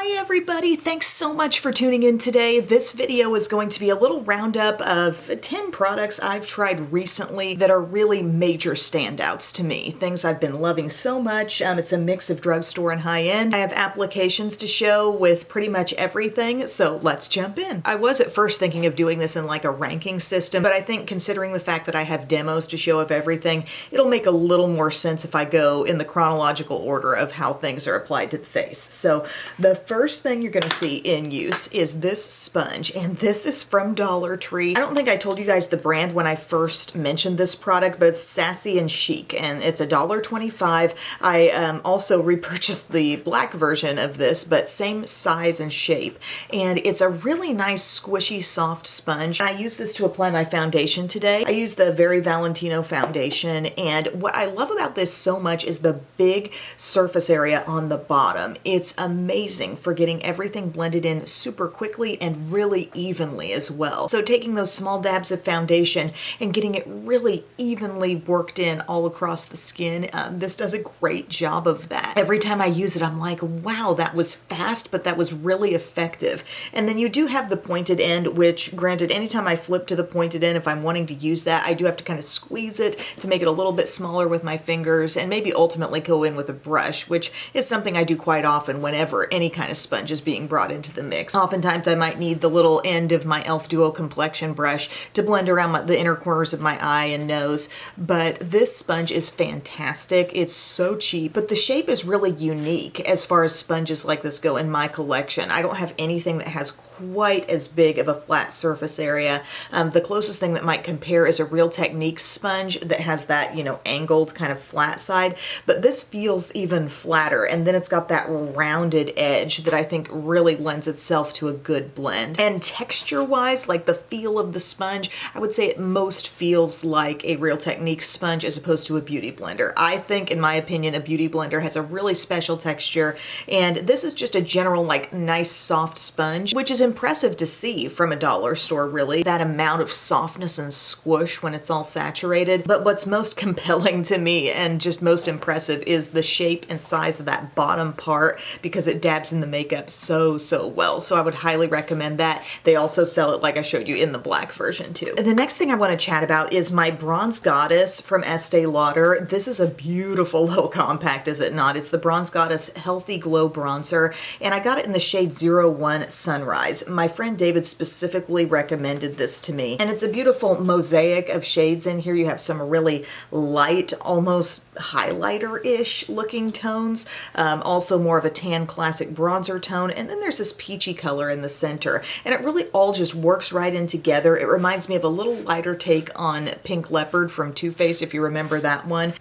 Hi everybody, thanks so much for tuning in today. This video is going to be a little roundup of 10 products I've tried recently that are really major standouts to me. Things I've been loving so much. It's a mix of drugstore and high-end. I have applications to show with pretty much everything, so let's jump in. I was at first thinking of doing this in like a ranking system, but I think considering the fact that I have demos to show of everything, it'll make a little more sense if I go in the chronological order of how things are applied to the face. So the first thing you're gonna see in use is this sponge, and this is from Dollar Tree. I don't think I told you guys the brand when I first mentioned this product, but it's Sassy and Chic, and it's $1.25. I also repurchased the black version of this, but same size and shape, and it's a really nice squishy soft sponge. I use this to apply my foundation today. I use the Very Valentino foundation, and what I love about this so much is the big surface area on the bottom. It's amazing for getting everything blended in super quickly and really evenly as well. So taking those small dabs of foundation and getting it really evenly worked in all across the skin, this does a great job of that. Every time I use it, I'm like, wow, that was fast, but that was really effective. And then you do have the pointed end, which granted, anytime I flip to the pointed end, if I'm wanting to use that, I do have to kind of squeeze it to make it a little bit smaller with my fingers and maybe ultimately go in with a brush, which is something I do quite often whenever any kind of sponge is being brought into the mix. Oftentimes I might need the little end of my e.l.f. Duo complexion brush to blend around the inner corners of my eye and nose, but this sponge is fantastic. It's so cheap, but the shape is really unique as far as sponges like this go in my collection. I don't have anything that has quite as big of a flat surface area. The closest thing that might compare is a Real Techniques sponge that has that, you know, angled kind of flat side, but this feels even flatter, and then it's got that rounded edge that I think really lends itself to a good blend. And texture-wise, like the feel of the sponge, I would say it most feels like a Real Techniques sponge as opposed to a beauty blender. I think, in my opinion, a beauty blender has a really special texture, and this is just a general, like, nice soft sponge, which is impressive to see from a dollar store, really. That amount of softness and squish when it's all saturated. But what's most compelling to me and just most impressive is the shape and size of that bottom part, because it dabs in the makeup so well. So I would highly recommend that. They also sell it, like I showed you, in the black version too. And the next thing I want to chat about is my Bronze Goddess from Estee Lauder. This is a beautiful little compact, is it not? It's the Bronze Goddess Healthy Glow Bronzer, and I got it in the shade 01 Sunrise. My friend David specifically recommended this to me, and it's a beautiful mosaic of shades in here. You have some really light, almost highlighter-ish looking tones, also more of a tan classic bronzer tone, and then there's this peachy color in the center, and it really all just works right in together. It reminds me of a little lighter take on Pink Leopard from Too Faced, if you remember that one.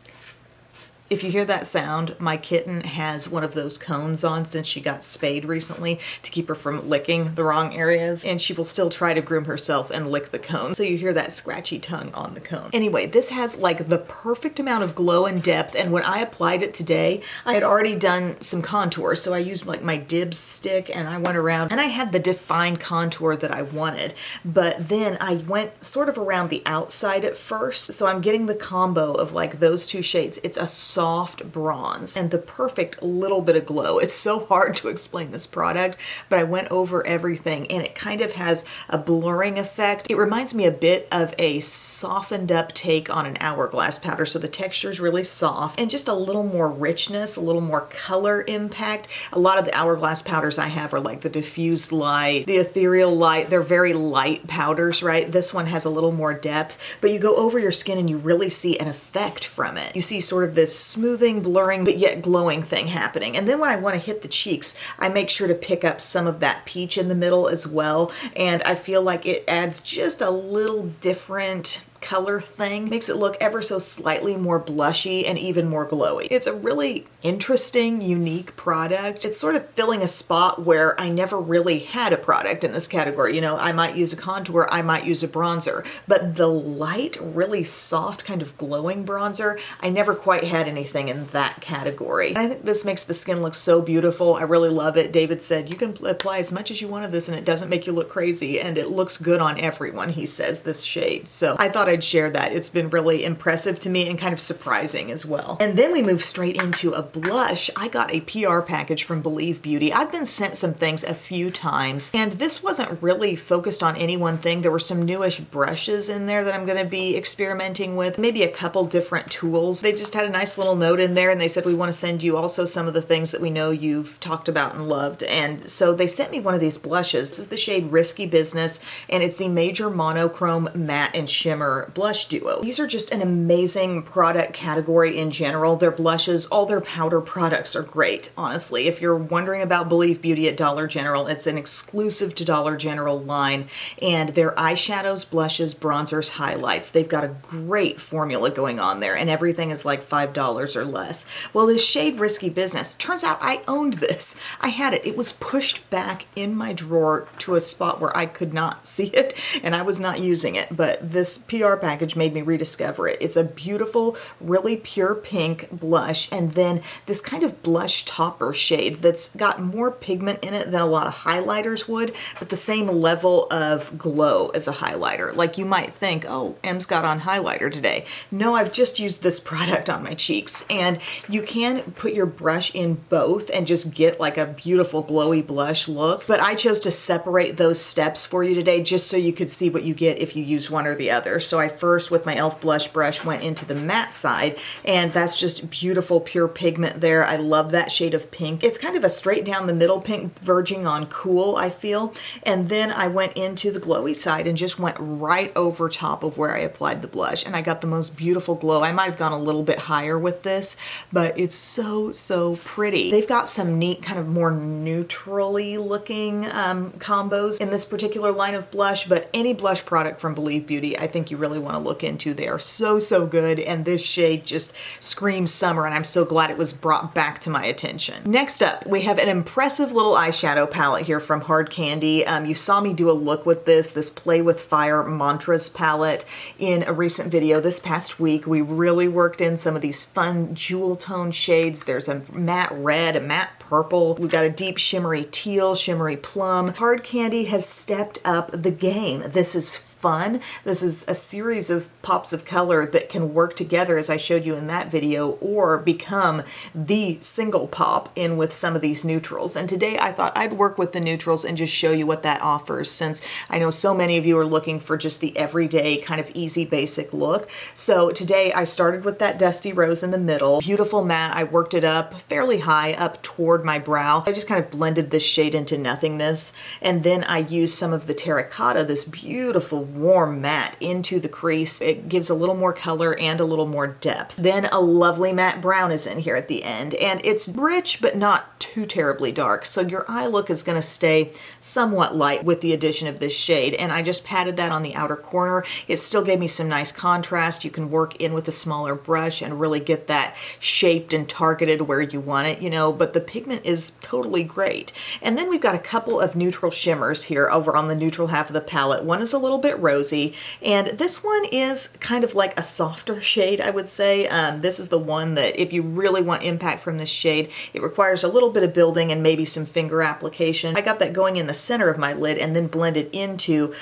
If you hear that sound, my kitten has one of those cones on since she got spayed recently to keep her from licking the wrong areas, and she will still try to groom herself and lick the cone. So you hear that scratchy tongue on the cone. Anyway, this has like the perfect amount of glow and depth, and when I applied it today, I had already done some contour, so I used like my Dibs stick and I went around and I had the defined contour that I wanted, but then I went sort of around the outside at first, so I'm getting the combo of like those two shades. It's a soft bronze and the perfect little bit of glow. It's so hard to explain this product, but I went over everything and it kind of has a blurring effect. It reminds me a bit of a softened up take on an Hourglass powder, so the texture is really soft and just a little more richness, a little more color impact. A lot of the Hourglass powders I have are like the diffused light, the ethereal light. They're very light powders, right? This one has a little more depth, but you go over your skin and you really see an effect from it. You see sort of this smoothing, blurring, but yet glowing thing happening. And then when I want to hit the cheeks, I make sure to pick up some of that peach in the middle as well. And I feel like it adds just a little different color thing, makes it look ever so slightly more blushy and even more glowy. It's a really interesting, unique product. It's sort of filling a spot where I never really had a product in this category. You know, I might use a contour, I might use a bronzer, but the light, really soft kind of glowing bronzer, I never quite had anything in that category. And I think this makes the skin look so beautiful. I really love it. David said you can apply as much as you want of this and it doesn't make you look crazy, and it looks good on everyone, he says, this shade. So I thought I'd I'd share that. It's been really impressive to me and kind of surprising as well. And then we move straight into a blush. I got a PR package from Believe Beauty. I've been sent some things a few times, and this wasn't really focused on any one thing. There were some newish brushes in there that I'm going to be experimenting with, maybe a couple different tools. They just had a nice little note in there, and they said, we want to send you also some of the things that we know you've talked about and loved. And so they sent me one of these blushes. This is the shade Risky Business, and it's the Major Monochrome Matte and Shimmer Blush Duo. These are just an amazing product category in general. Their blushes, all their powder products are great, honestly. If you're wondering about Believe Beauty at Dollar General, it's an exclusive to Dollar General line, and their eyeshadows, blushes, bronzers, highlights, they've got a great formula going on there, and everything is like $5 or less. Well, this shade Risky Business, turns out I owned this. I had it. It was pushed back in my drawer to a spot where I could not see it, and I was not using it, but this PR package made me rediscover it. It's a beautiful, really pure pink blush, and then this kind of blush topper shade that's got more pigment in it than a lot of highlighters would, but the same level of glow as a highlighter. Like you might think, oh, Em's got on highlighter today. No, I've just used this product on my cheeks, and you can put your brush in both and just get like a beautiful glowy blush look, but I chose to separate those steps for you today just so you could see what you get if you use one or the other. So I first, with my e.l.f. blush brush, went into the matte side, and that's just beautiful pure pigment there. I love that shade of pink. It's kind of a straight down the middle pink, verging on cool, I feel. And then I went into the glowy side and just went right over top of where I applied the blush, and I got the most beautiful glow. I might have gone a little bit higher with this, but it's so, so pretty. They've got some neat kind of more neutrally looking combos in this particular line of blush, but any blush product from Believe Beauty, I think you really want to look into. They are so, so good, and this shade just screams summer, and I'm so glad it was brought back to my attention. Next up, we have an impressive little eyeshadow palette here from Hard Candy. You saw me do a look with this Play with Fire Mantras palette in a recent video this past week. We really worked in some of these fun jewel tone shades. There's a matte red, a matte purple. We've got a deep shimmery teal, shimmery plum. Hard Candy has stepped up the game. This is fun. This is a series of pops of color that can work together, as I showed you in that video, or become the single pop in with some of these neutrals. And today I thought I'd work with the neutrals and just show you what that offers, since I know so many of you are looking for just the everyday kind of easy basic look. So today I started with that Dusty Rose in the middle. Beautiful matte. I worked it up fairly high up toward my brow. I just kind of blended this shade into nothingness, and then I used some of the Terracotta, this beautiful warm matte, into the crease. It gives a little more color and a little more depth. Then a lovely matte brown is in here at the end, and it's rich but not too terribly dark, so your eye look is going to stay somewhat light with the addition of this shade, and I just patted that on the outer corner. It still gave me some nice contrast. You can work in with a smaller brush and really get that shaped and targeted where you want it, you know, but the pigment is totally great. And then we've got a couple of neutral shimmers here over on the neutral half of the palette. One is a little bit rosy, and this one is kind of like a softer shade, I would say. This is the one that if you really want impact from this shade, it requires a little bit of building and maybe some finger application. I got that going in the center of my lid and then blended into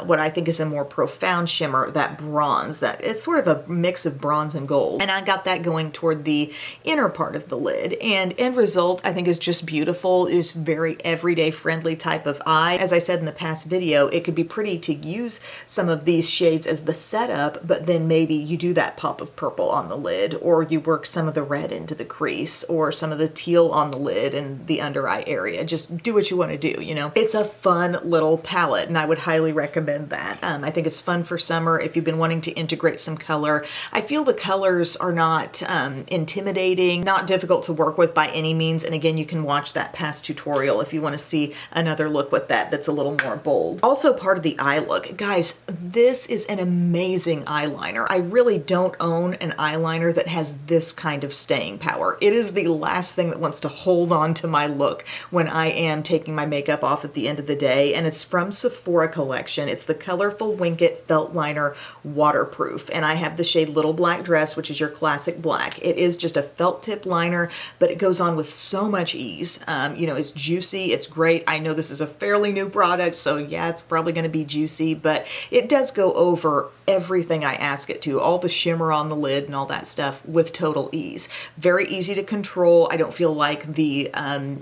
what I think is a more profound shimmer, that bronze. That it's sort of a mix of bronze and gold. And I got that going toward the inner part of the lid. And end result, I think, is just beautiful. It's very everyday friendly type of eye. As I said in the past video, it could be pretty to use some of these shades as the setup, but then maybe you do that pop of purple on the lid, or you work some of the red into the crease, or some of the teal on the lid and the under eye area. Just do what you want to do, you know. It's a fun little palette, and I would highly recommend that. I think it's fun for summer if you've been wanting to integrate some color. I feel the colors are not intimidating, not difficult to work with by any means, and again, you can watch that past tutorial if you want to see another look with that that's a little more bold. Also part of the eye look. Guys, this is an amazing eyeliner. I really don't own an eyeliner that has this kind of staying power. It is the last thing that wants to hold hold on to my look when I am taking my makeup off at the end of the day. And it's from Sephora collection. It's the Colorful Wink It Felt Liner Waterproof. And I have the shade Little Black Dress, which is your classic black. It is just a felt tip liner, but it goes on with so much ease. You know, it's juicy, it's great. I know this is a fairly new product, so yeah, it's probably going to be juicy, but it does go over everything I ask it to, all the shimmer on the lid and all that stuff with total ease. Very easy to control. I don't feel like the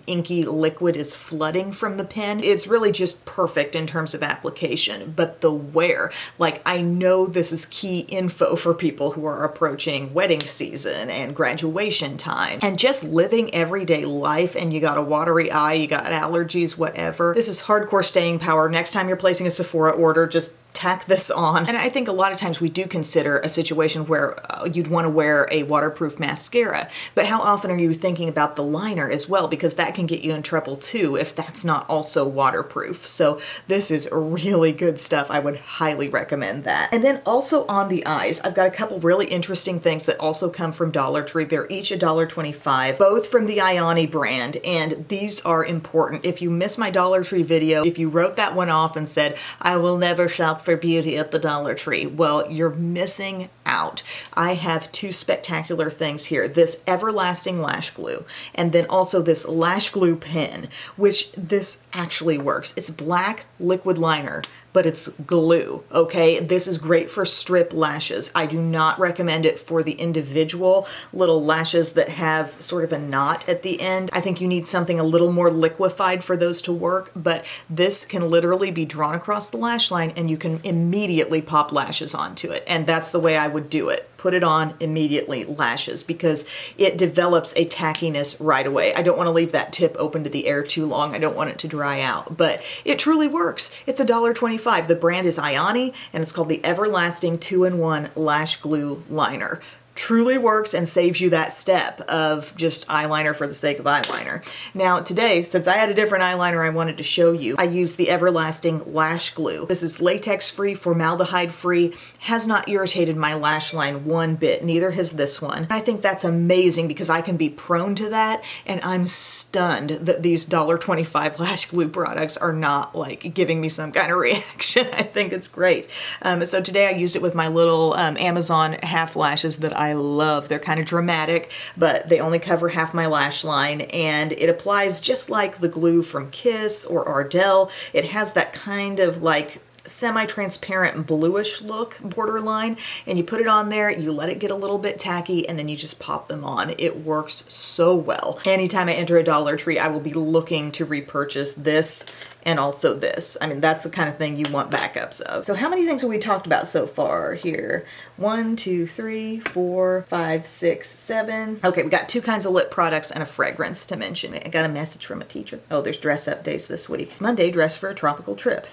inky liquid is flooding from the pen. It's really just perfect in terms of application, but the wear, like I know this is key info for people who are approaching wedding season and graduation time and just living everyday life, and you got a watery eye, you got allergies, whatever. This is hardcore staying power. Next time you're placing a Sephora order, just tack this on. And I think a lot of times we do consider a situation where you'd want to wear a waterproof mascara, but how often are you thinking about the liner as well? Because that can get you in trouble too if that's not also waterproof. So this is really good stuff. I would highly recommend that. And then also on the eyes, I've got a couple really interesting things that also come from Dollar Tree. They're each $1.25, both from the Ioni brand, and these are important. If you missed my Dollar Tree video, if you wrote that one off and said, I will never shop for beauty at the Dollar Tree, well, you're missing out. I have two spectacular things here. This everlasting lash glue, and then also this lash glue pen, which this actually works. It's black liquid liner, but it's glue, okay? This is great for strip lashes. I do not recommend it for the individual little lashes that have sort of a knot at the end. I think you need something a little more liquefied for those to work, but this can literally be drawn across the lash line and you can immediately pop lashes onto it. And that's the way I would do it. Put it on immediately, lashes, because it develops a tackiness right away. I don't want to leave that tip open to the air too long. I don't want it to dry out, but it truly works. It's $1.25. The brand is Ioni, and it's called the Everlasting 2-in-1 Lash Glue Liner. Truly works and saves you that step of just eyeliner for the sake of eyeliner. Now today, since I had a different eyeliner I wanted to show you, I used the Everlasting Lash Glue. This is latex-free, formaldehyde-free, has not irritated my lash line one bit, neither has this one. I think that's amazing because I can be prone to that, and I'm stunned that these $1.25 lash glue products are not like giving me some kind of reaction. I think it's great. So today I used it with my little Amazon half lashes that I love. They're kind of dramatic, but they only cover half my lash line, and it applies just like the glue from Kiss or Ardell. It has that kind of like semi-transparent bluish look borderline, and you put it on there, you let it get a little bit tacky, and then you just pop them on. It works so well. Anytime I enter a Dollar Tree, I will be looking to repurchase this and also this. I mean, that's the kind of thing you want backups of. So how many things have we talked about so far here? 1, 2, 3, 4, 5, 6, 7. Okay, we got 2 kinds of lip products and a fragrance to mention. I got a message from a teacher. Oh, there's dress up days this week. Monday, dress for a tropical trip.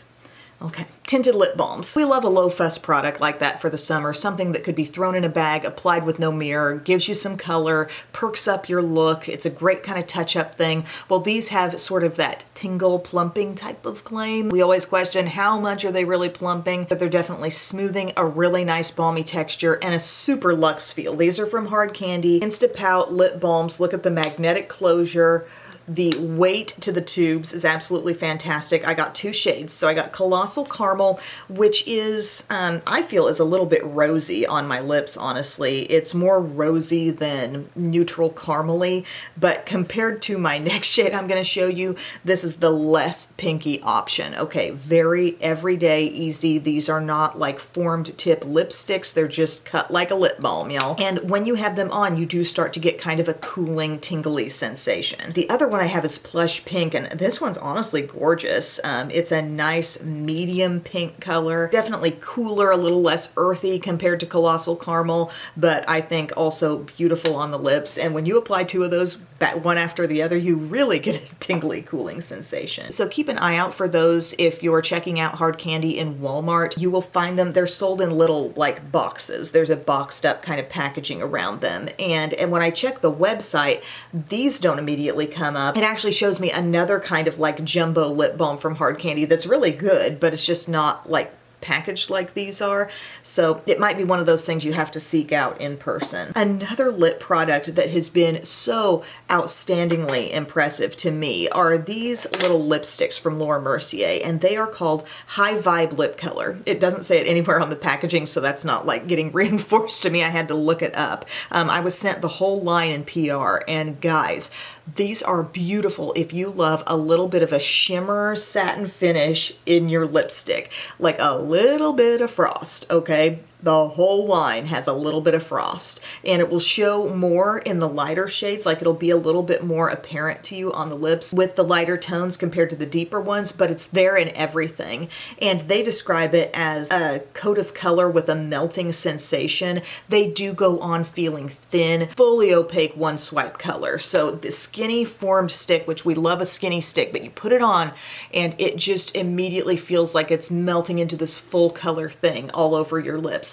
Okay. Tinted lip balms. We love a low fuss product like that for the summer, something that could be thrown in a bag, applied with no mirror, gives you some color, perks up your look. It's a great kind of touch-up thing. Well, these have sort of that tingle plumping type of claim. We always question how much are they really plumping, but they're definitely smoothing a really nice balmy texture and a super luxe feel. These are from Hard Candy, Insta Pout lip balms. Look at the magnetic closure. The weight to the tubes is absolutely fantastic. I got 2 shades. So I got Colossal Caramel, which is, I feel is a little bit rosy on my lips, honestly. It's more rosy than neutral caramely, but compared to my next shade I'm gonna show you, this is the less pinky option. Okay, very everyday, easy. These are not like formed tip lipsticks. They're just cut like a lip balm, y'all. And when you have them on, you do start to get kind of a cooling, tingly sensation. The other one I have is Plush Pink, and this one's honestly gorgeous. It's a nice medium pink color, definitely cooler, a little less earthy compared to Colossal Caramel, but I think also beautiful on the lips. And when you apply 2 of those one after the other, you really get a tingly, cooling sensation. So keep an eye out for those. If you're checking out Hard Candy in Walmart, you will find them. They're sold in little like boxes. There's a boxed up kind of packaging around them. And when I check the website, these don't immediately come up. It actually shows me another kind of like jumbo lip balm from Hard Candy that's really good, but it's just not like packaged like these are. So it might be one of those things you have to seek out in person. Another lip product that has been so outstandingly impressive to me are these little lipsticks from Laura Mercier, and they are called High Vibe Lip Color. It doesn't say it anywhere on the packaging, so that's not like getting reinforced to me. I had to look it up. I was sent the whole line in PR, and guys, these are beautiful if you love a little bit of a shimmer satin finish in your lipstick, like a little bit of frost, okay? The whole line has a little bit of frost, and it will show more in the lighter shades, like it'll be a little bit more apparent to you on the lips with the lighter tones compared to the deeper ones, but it's there in everything. And they describe it as a coat of color with a melting sensation. They do go on feeling thin, fully opaque one swipe color. So the skinny formed stick, which we love a skinny stick, but you put it on and it just immediately feels like it's melting into this full color thing all over your lips.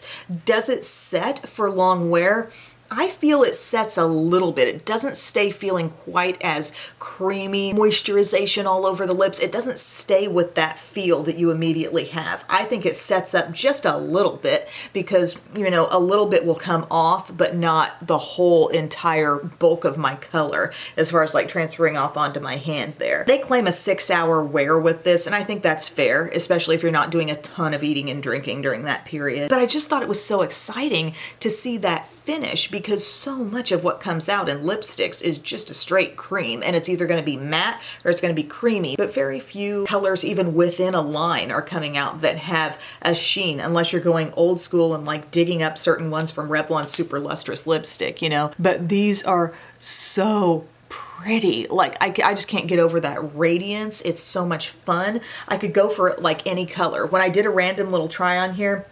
Does it set for long wear? I feel it sets a little bit. It doesn't stay feeling quite as creamy moisturization all over the lips. It doesn't stay with that feel that you immediately have. I think it sets up just a little bit because, you know, a little bit will come off, but not the whole entire bulk of my color as far as like transferring off onto my hand there. They claim a 6-hour wear with this, and I think that's fair, especially if you're not doing a ton of eating and drinking during that period. But I just thought it was so exciting to see that finish, because so much of what comes out in lipsticks is just a straight cream, and it's either going to be matte or it's going to be creamy, but very few colors even within a line are coming out that have a sheen, unless you're going old school and like digging up certain ones from Revlon Super Lustrous lipstick, you know. But these are so pretty. Like I just can't get over that radiance. It's so much fun. I could go for it like any color. When I did a random little try on here,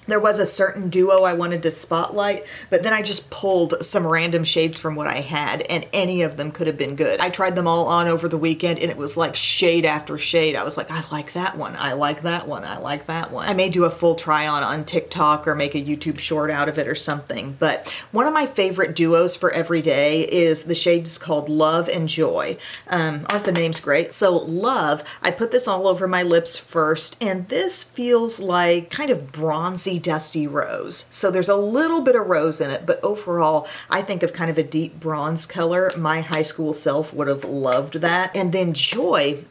there was a certain duo I wanted to spotlight, but then I just pulled some random shades from what I had, and any of them could have been good. I tried them all on over the weekend, and it was like shade after shade. I was like, I like that one, I like that one, I like that one. I may do a full try on TikTok or make a YouTube short out of it or something, but one of my favorite duos for every day is the shades called Love and Joy. Aren't the names great? So Love, I put this all over my lips first, and this feels like kind of bronzy dusty rose. So there's a little bit of rose in it, but overall I think of kind of a deep bronze color. My high school self would have loved that. And then Joy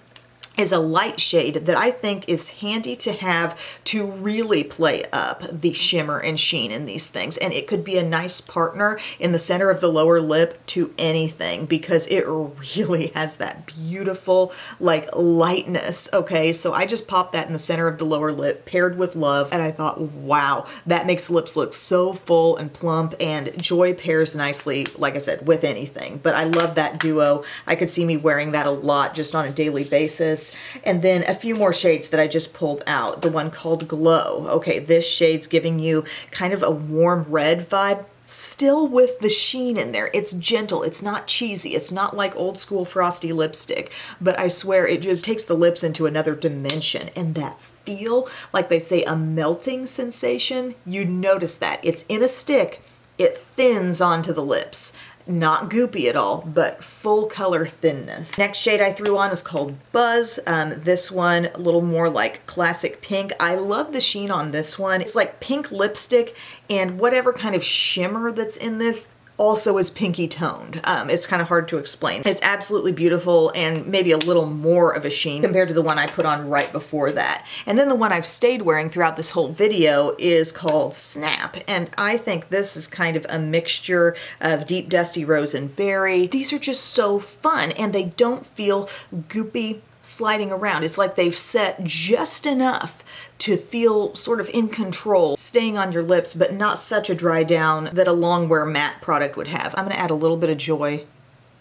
is a light shade that I think is handy to have to really play up the shimmer and sheen in these things. And it could be a nice partner in the center of the lower lip to anything, because it really has that beautiful like lightness. Okay, so I just popped that in the center of the lower lip paired with Love, and I thought, wow, that makes lips look so full and plump, and Joy pairs nicely, like I said, with anything. But I love that duo. I could see me wearing that a lot just on a daily basis. And then a few more shades that I just pulled out. The one called Glow. Okay, this shade's giving you kind of a warm red vibe, still with the sheen in there. It's gentle, it's not cheesy, it's not like old school frosty lipstick, but I swear it just takes the lips into another dimension. And that feel, like they say, a melting sensation, you notice that. It's in a stick, it thins onto the lips. Not goopy at all, but full color thinness. Next shade I threw on is called Buzz. This one, a little more like classic pink. I love the sheen on this one. It's like pink lipstick, and whatever kind of shimmer that's in this also is pinky toned. It's kind of hard to explain. It's absolutely beautiful, and maybe a little more of a sheen compared to the one I put on right before that. And then the one I've stayed wearing throughout this whole video is called Snap, and I think this is kind of a mixture of deep dusty rose and berry. These are just so fun, and they don't feel goopy sliding around. It's like they've set just enough to feel sort of in control, staying on your lips, but not such a dry down that a long wear matte product would have. I'm gonna add a little bit of Joy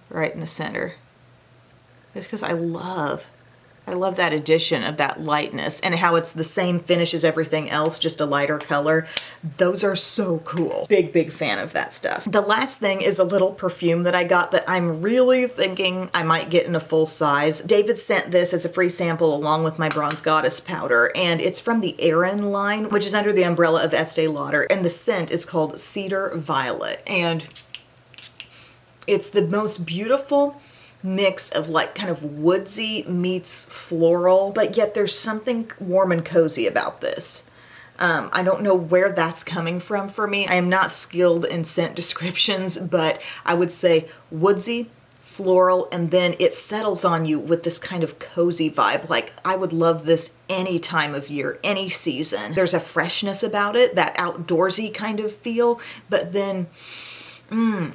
right in the center, just because I love that addition of that lightness and how it's the same finish as everything else, just a lighter color. Those are so cool. Big, big fan of that stuff. The last thing is a little perfume that I got that I'm really thinking I might get in a full size. David sent this as a free sample along with my Bronze Goddess powder, and it's from the Erin line, which is under the umbrella of Estee Lauder, and the scent is called Cedar Violet. And it's the most beautiful mix of like kind of woodsy meets floral, but yet there's something warm and cozy about this. I don't know where that's coming from for me. I am not skilled in scent descriptions, but I would say woodsy, floral, and then it settles on you with this kind of cozy vibe. Like, I would love this any time of year, any season. There's a freshness about it, that outdoorsy kind of feel, but then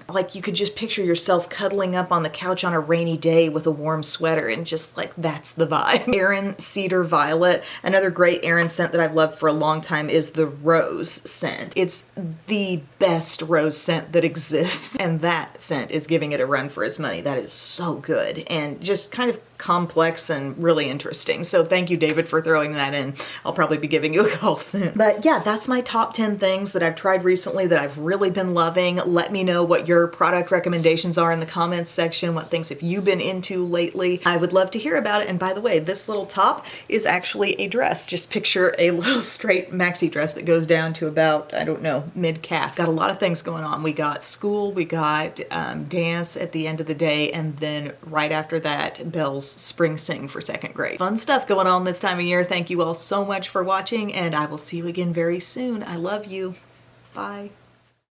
like you could just picture yourself cuddling up on the couch on a rainy day with a warm sweater, and just like, that's the vibe. Aran Cedar Violet. Another great Aran scent that I've loved for a long time is the rose scent. It's the best rose scent that exists, and that scent is giving it a run for its money. That is so good and just kind of complex and really interesting. So thank you, David, for throwing that in. I'll probably be giving you a call soon. But yeah, that's my top 10 things that I've tried recently that I've really been loving. Let me know what your product recommendations are in the comments section. What things have you been into lately? I would love to hear about it. And by the way, this little top is actually a dress. Just picture a little straight maxi dress that goes down to about, I don't know, mid-calf. Got a lot of things going on. We got school, we got dance at the end of the day, and then right after that, Belle's spring sing for 2nd grade. Fun stuff going on this time of year. Thank you all so much for watching, and I will see you again very soon. I love you. Bye.